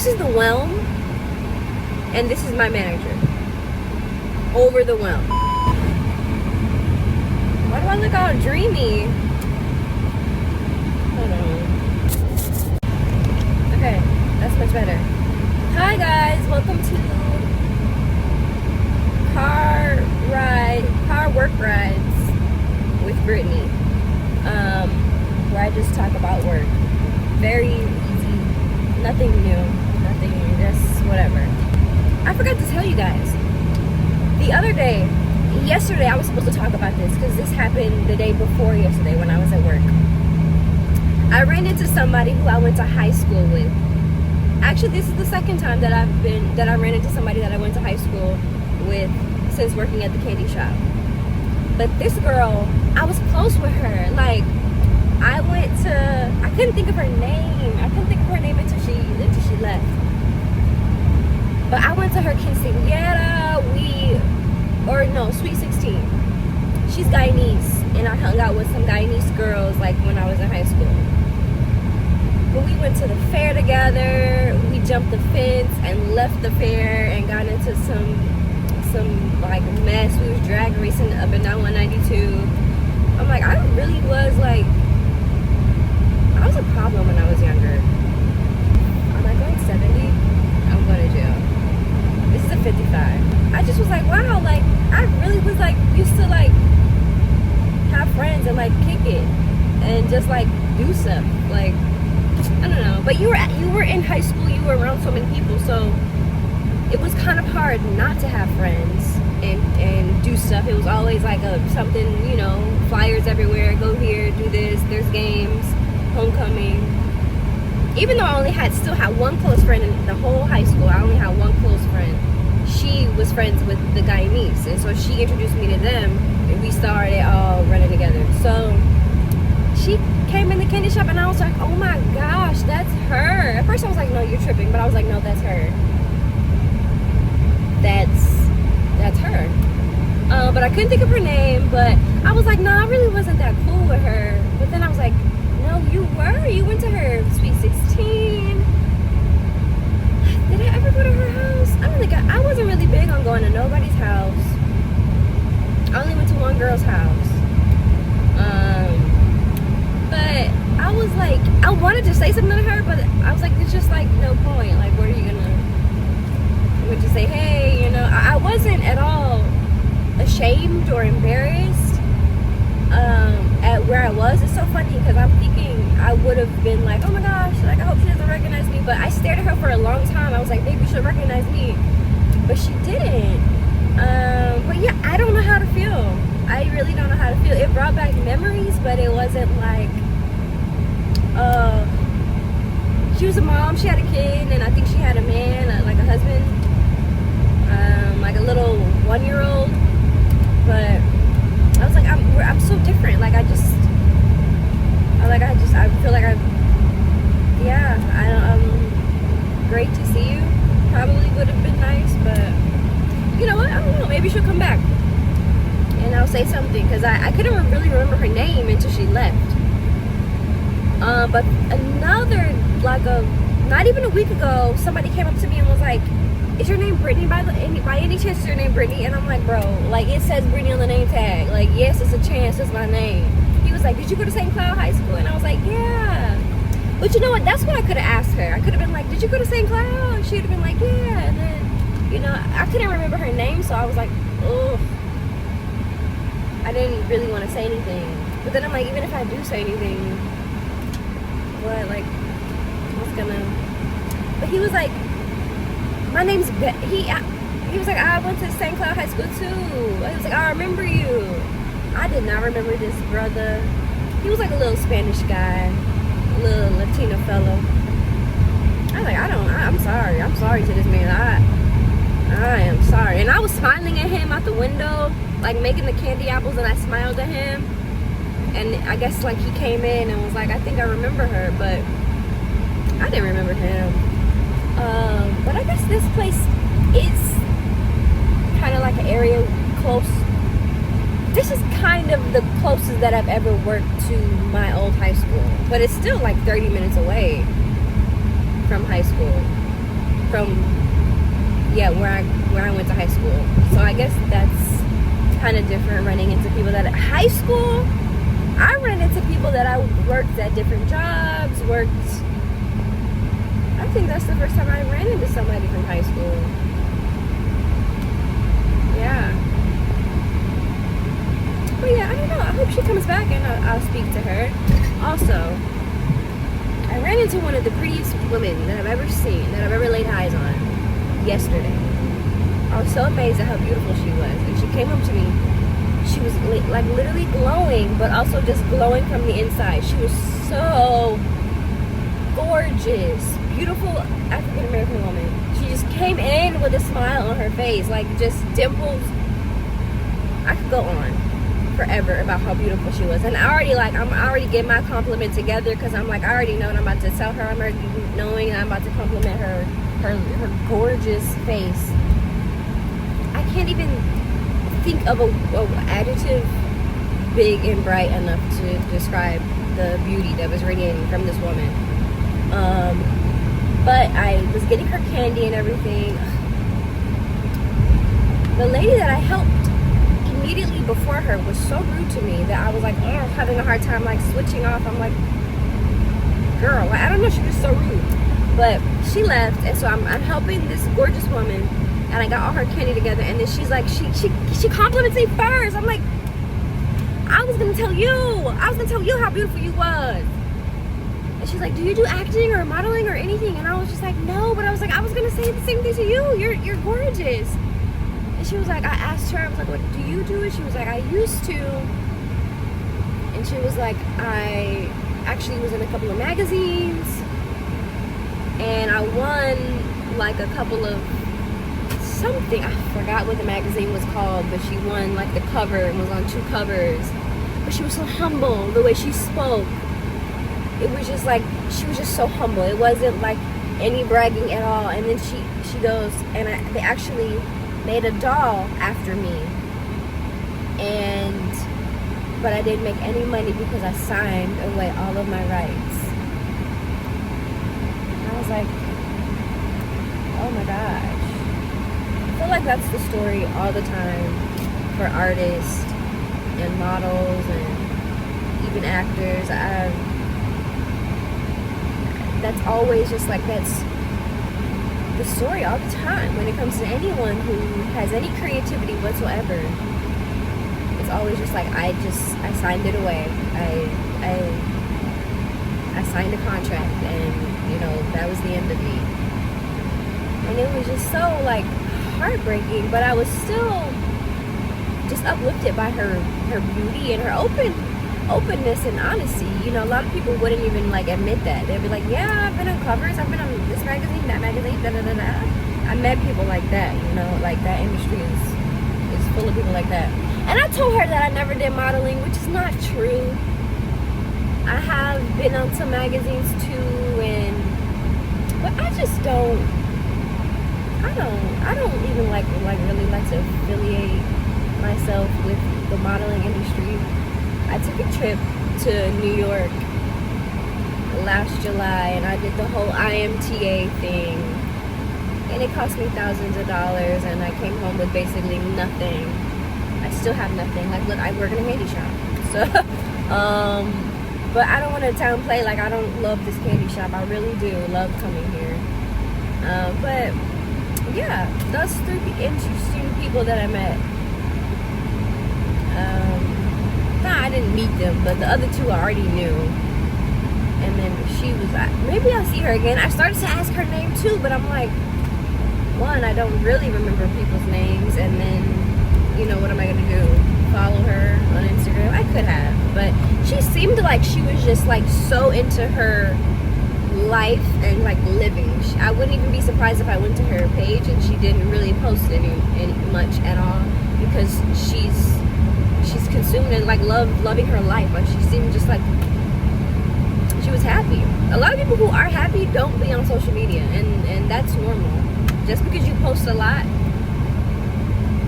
This is the Whelm, and this is my manager. Over the Whelm. Why do I look all dreamy? Hold on. Okay, that's much better. Hi guys, welcome to car work rides with Brittany. Where I just talk about work. Very easy, nothing new, nothing, just whatever. I forgot to tell you guys. The other day, yesterday, I was supposed to talk about this because this happened the day before yesterday when I was at work. I ran into somebody who I went to high school with. Actually, this is the second time that I ran into somebody that I went to high school with since working at the candy shop. But this girl, I was close with her. Like, I couldn't think of her name. I couldn't think of her name until she left. But I went to her quinceañera, Sweet 16. She's Guyanese, and I hung out with some Guyanese girls like when I was in high school. But we went to the fair together. We jumped the fence and left the fair and got into some like mess. We was drag racing up and down 192. I'm like, I really was like, I was a problem when I was younger. I'm like going 70. I'm going to jail. This is a 55. I just was like, wow, like I really was like used to like have friends and like kick it and just like do stuff. Like, I don't know. But you were in high school, you were around so many people, so it was kind of hard not to have friends and do stuff. It was always like something, you know, flyers everywhere, go here, do this, there's games, homecoming. Even though I still had one close friend in the whole high school, I only had one close friend. She was friends with the Guyanese, and so she introduced me to them, and we started all running together. So she came in the candy shop, and I was like, oh my gosh, that's her. At first I was like, no, you're tripping, but I was like, no, that's her. That's her. But I couldn't think of her name, but I was like, no, I really wasn't that cool with her. But then I was like, no, you were. You went to her Sweet 16. Did I ever go to her house? I wasn't really big on going to nobody's house. I only went to one girl's house. But I was like, I wanted to say something to her, but I was like, there's just like no point. Like, what are you gonna just say, hey, you know? I wasn't at all ashamed or embarrassed at where I was. It's so funny because I'm thinking I would have been like, oh my gosh, like I hope she doesn't recognize me. But I stared at her for a long time. I was like, baby, you should recognize me. But she didn't. But yeah, I don't know how to feel. I really don't know how to feel. It brought back memories, but it wasn't like, she was a mom, she had a kid, and I think she had a man, like a husband, like a little 1-year-old. But I was like, I'm so different. Like I feel like great to see you. Probably would have been nice, but you know what? I don't know. Maybe she'll come back and I'll say something because I couldn't really remember her name until she left. But another, like not even a week ago, somebody came up to me and was like, is your name Brittany by any chance? Is your name Brittany? And I'm like, bro, like it says Brittany on the name tag. Like, yes, it's a chance, it's my name. He was like, did you go to St. Cloud High School? And I was like, yeah. But you know what? That's what I could have asked her. I could have been like, did you go to St. Cloud? And she would have been like, yeah. And then, you know, I couldn't remember her name, so I was like, oh. I didn't really want to say anything. But then I'm like, even if I do say anything, what, like, what's gonna... But he was like, my name's he was like, I went to St. Cloud High School too. He was like, I remember you. I did not remember this brother. He was like a little Spanish guy, a little Latino fellow. I was like, I'm sorry. I'm sorry to this man. I am sorry. And I was smiling at him out the window, like making the candy apples, and I smiled at him. And I guess like he came in and was like, I think I remember her, but I didn't remember him. But I guess this place is kind of like an area close. This is kind of the closest that I've ever worked to my old high school. But it's still like 30 minutes away from high school. from where I went to high school. So I guess that's kind of different, running into people that at high school. I ran into people that I worked at different jobs, I think that's the first time I ran into somebody from high school. Yeah. But yeah, I don't know. I hope she comes back and I'll speak to her. Also, I ran into one of the prettiest women that I've ever seen, that I've ever laid eyes on, yesterday. I was so amazed at how beautiful she was. And she came up to me. She was like literally glowing, but also just glowing from the inside. She was so gorgeous, beautiful African American woman. She just came in with a smile on her face, like just dimples. I could go on forever about how beautiful she was. And I'm already getting my compliment together, because I'm like, I already know what I'm about to tell her. I'm already knowing I'm about to compliment her gorgeous face. I can't even think of a adjective big and bright enough to describe the beauty that was radiating from this woman. But I was getting her candy and everything. The lady that I helped immediately before her was so rude to me that I was like, oh, having a hard time like switching off. I'm like, girl, I don't know, she was so rude. But she left, and so I'm helping this gorgeous woman, and I got all her candy together, and then she's like, she compliments me first. I'm like, I was gonna tell you how beautiful you was. And she's like, do you do acting or modeling or anything? And I was just like, no, but I was gonna say the same thing to you. You're gorgeous. And she was like, I asked her, I was like, what do you do? And she was like, I used to. And she was like, I actually was in a couple of magazines, and I won like a couple of something. I forgot what the magazine was called, but she won like the cover and was on 2 covers. But she was so humble, the way she spoke. It was just like, she was just so humble. It wasn't like any bragging at all. And then she goes, and they actually made a doll after me. But I didn't make any money because I signed away all of my rights. And I was like, oh my gosh. I feel like that's the story all the time for artists and models and even actors. That's always just like, that's the story all the time when it comes to anyone who has any creativity whatsoever. It's always just like, I signed it away. I signed a contract, and that was the end of me. And it was just so like heartbreaking, but I was still just uplifted by her beauty and her openness and honesty. A lot of people wouldn't even like admit that. They'd be like, yeah, I've been on covers, I've been on this magazine, that magazine, da da da da. I met people like that. Like that industry is full of people like that. And I told her that I never did modeling, which is not true. I have been on some magazines too, but I just don't. I don't even like really like to affiliate myself with the modeling industry. I took a trip to New York last July, and I did the whole IMTA thing, and it cost me thousands of dollars, and I came home with basically nothing. I still have nothing. Like, look, I work in a candy shop, so but I don't want to downplay, like, I don't love this candy shop. I really do love coming here. But yeah, those 3 interesting people that I met. I didn't meet them, but the other 2 I already knew. And then she was like, maybe I'll see her again. I started to ask her name too, but I'm like, one, I don't really remember people's names, and then, what am I gonna do? Follow her on Instagram? I could have, but she seemed like she was just like so into her life and like living. I wouldn't even be surprised if I went to her page and she didn't really post any much at all, because she's consumed and like loving her life. Like, she seemed just like she was happy. A lot of people who are happy don't be on social media, and that's normal. Just because you post a lot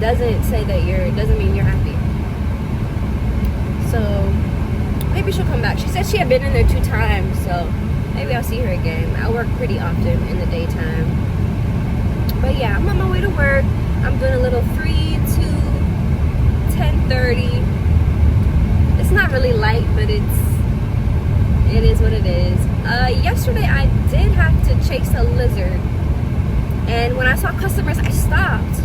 doesn't mean you're happy. So maybe she'll come back. She said she had been in there 2 times, so maybe I'll see her again. I work pretty often in the daytime. yeah, I'm on my way to work. I'm doing a little 3 to 10:30. It's not really light, but it is what it is. Yesterday I did have to chase a lizard, and when I saw customers, I stopped.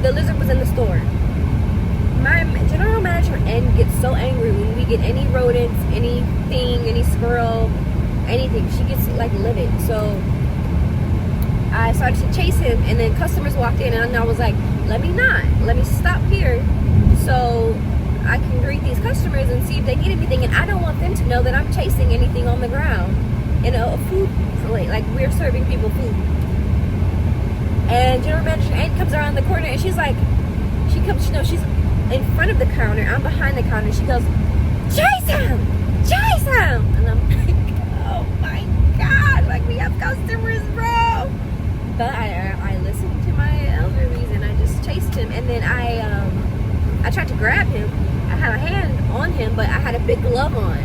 The lizard was in the store. My general manager N gets so angry when we get any rodents, anything, any squirrel, anything. She gets like livid. So I started to chase him, and then customers walked in, and I was like, let me stop here so I can greet these customers and see if they need anything. And I don't want them to know that I'm chasing anything on the ground in a food plate, like we're serving people food. And general manager Ann comes around the corner, and she's like, she's in front of the counter, I'm behind the counter. She goes, chase him, and I'm like, oh my god, like we have customers, bro. But I listened to my elderlies, and I just chased him. And then I tried to grab him. I had a hand on him, but I had a big glove on.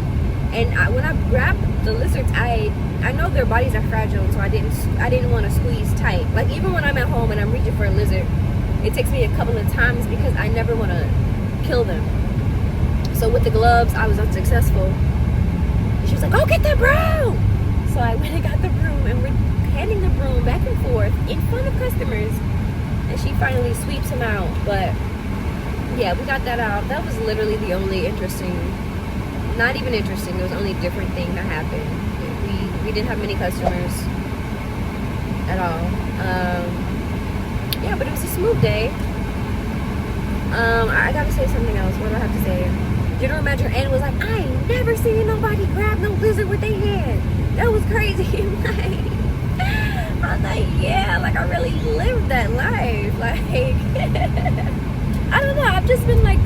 And when I grabbed the lizards, I know their bodies are fragile, so I didn't want to squeeze tight. Like even when I'm at home and I'm reaching for a lizard, it takes me a couple of times because I never want to kill them. So with the gloves, I was unsuccessful. And she was like, "Oh, get the broom!" So I went and got the broom, and we're handing the broom back and forth in front of customers. And she finally sweeps him out. But yeah, we got that out. That was literally the only not even interesting. It was only different thing that happened. We didn't have many customers at all. Yeah, but it was a smooth day. I gotta say something else. What do I have to say? General Manager Ann was like, I ain't never seen nobody grab no lizard with their hand. That was crazy. I'm like, yeah, like I really lived that life. Like, I don't know. I've just been like,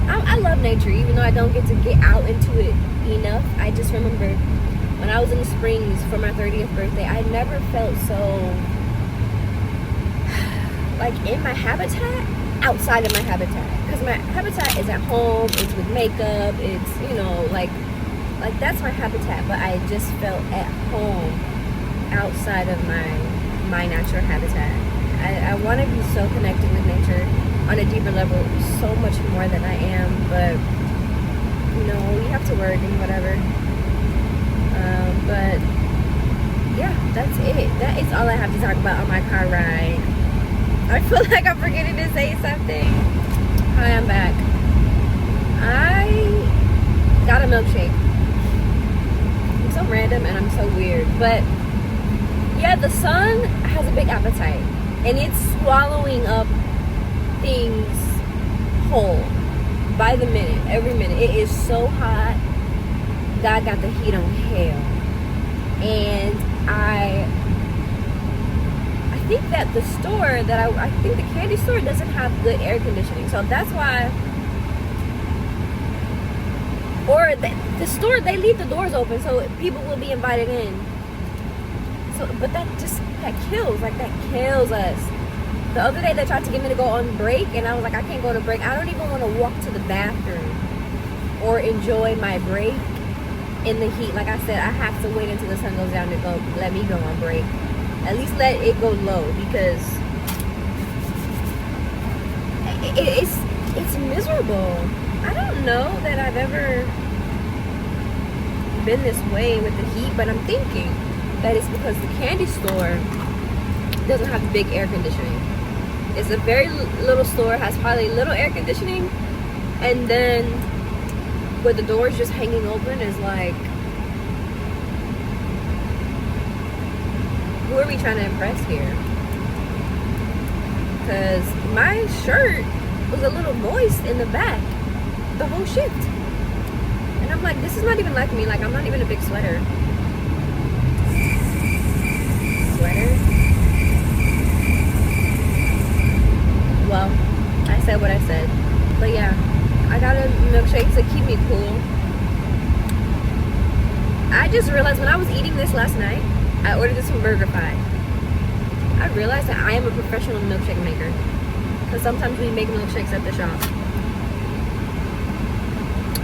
I love nature, even though I don't get to get out into it enough. I just remember when I was in the Springs for my 30th birthday, I never felt so like in my habitat outside of my habitat, because my habitat is at home, it's with makeup, it's, you know, like that's my habitat. But I just felt at home outside of my natural habitat. I want to be so connected with nature on a deeper level, so much more than I am. But you know, you have to work and whatever. But yeah, that's it. That is all I have to talk about on my car ride. I feel like I'm forgetting to say something. Hi, I'm back. I got a milkshake. I'm so random and I'm so weird. But yeah, the sun has a big appetite, and it's swallowing up things whole by the minute, every minute. It is so hot. God got the heat on hell. And I think that the store that I think the candy store doesn't have good air conditioning, so that's why. Or the store, they leave the doors open so people will be invited in. So, but that kills us. The other day they tried to get me to go on break, and I was like, I can't go to break. I don't even want to walk to the bathroom or enjoy my break in the heat. Like I said, I have to wait until the sun goes down to let me go on break. At least let it go low, because it's miserable. I don't know that I've ever been this way with the heat, but I'm thinking that it's because the candy store doesn't have big air conditioning. It's a very little store, has probably little air conditioning, and then with the doors just hanging open is like, who are we trying to impress here? Because my shirt was a little moist in the back the whole shift. And I'm like, this is not even like me. Like, I'm not even a big sweater. Well, I said what I said. But yeah, I got a milkshake to keep me cool. I just realized when I was eating this last night, I ordered this from BurgerFi. I realized that I am a professional milkshake maker, because sometimes we make milkshakes at the shop.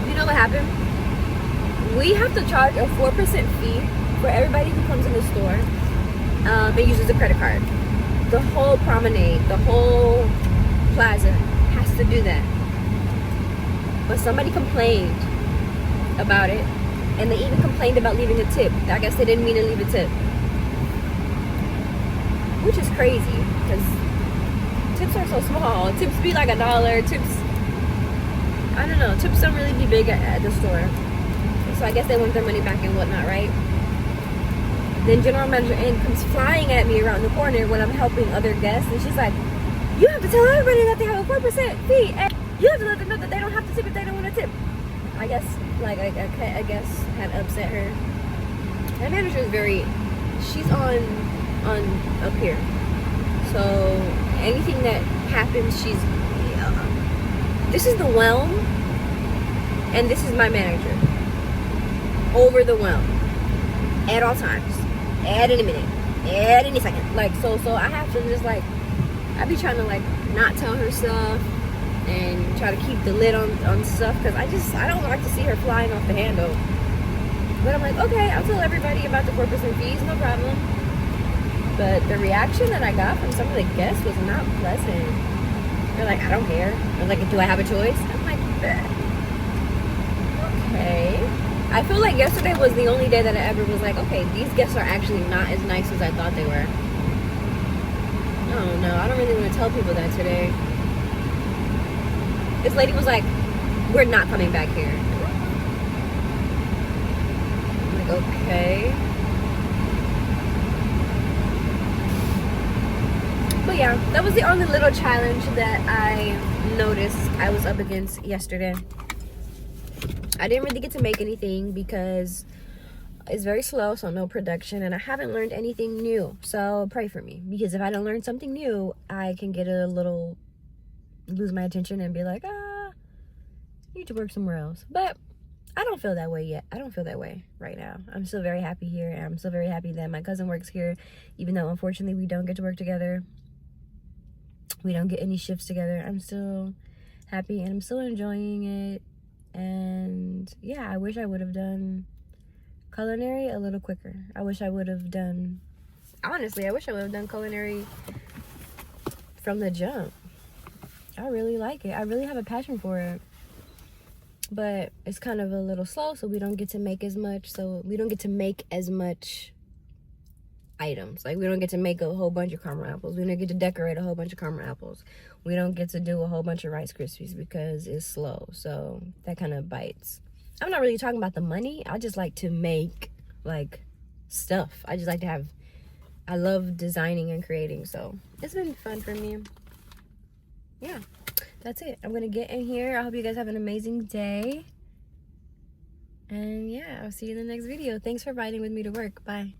You know what happened? We have to charge a 4% fee for everybody who comes in the store and uses a credit card. The whole promenade, the whole plaza has to do that. But somebody complained about it, and they even complained about leaving a tip. I guess they didn't mean to leave a tip, which is crazy because tips are so small. Tips be like $1. Tips, I don't know. Tips don't really be big at the store. So I guess they want their money back and whatnot, right? Then General Manager N comes flying at me around the corner when I'm helping other guests, and she's like, "You have to tell everybody that they have a 4% fee, and you have to let them know that they don't have to tip if they don't want to tip." I guess, like, I guess had upset her. My manager is very, she's on up here. So anything that happens, she's, this is the whelm, and this is my manager. Over the whelm. At all times. At any minute. At any second. Like, so I have to just, like, I be trying to, like, not tell her stuff and try to keep the lid on stuff, because I don't like to see her flying off the handle. But I'm like, okay, I'll tell everybody about the 4% fees, no problem. But the reaction that I got from some of the guests was not pleasant. They're like, "I don't care." They're like, "Do I have a choice?" I'm like, okay. I feel like yesterday was the only day that I ever was like, okay, these guests are actually not as nice as I thought they were. Oh no, I don't really want to tell people that today. This lady was like, "We're not coming back here." I'm like, okay. But yeah, that was the only little challenge that I noticed I was up against yesterday. I didn't really get to make anything because it's very slow, so no production, and I haven't learned anything new. So pray for me, because if I don't learn something new, I can get a little, lose my attention and be like, I need to work somewhere else. But I don't feel that way yet. I don't feel that way right now. I'm still very happy here, and I'm still very happy that my cousin works here, even though unfortunately we don't get to work together. We don't get any shifts together. I'm still happy, and I'm still enjoying it. And yeah, I wish I would have done culinary a little quicker. I wish I would have done, honestly, I wish I would have done culinary from the jump. I really like it. I really have a passion for it. But it's kind of a little slow, so we don't get to make as much. So we don't get to make as much items. Like, we don't get to make a whole bunch of caramel apples. We don't get to decorate a whole bunch of caramel apples. We don't get to do a whole bunch of Rice Krispies because it's slow. So that kind of bites. I'm not really talking about the money. I just like to make, like, stuff. I just like to have, I love designing and creating. So it's been fun for me. Yeah, that's it. I'm gonna get in here. I hope you guys have an amazing day. And yeah, I'll see you in the next video. Thanks for riding with me to work. Bye.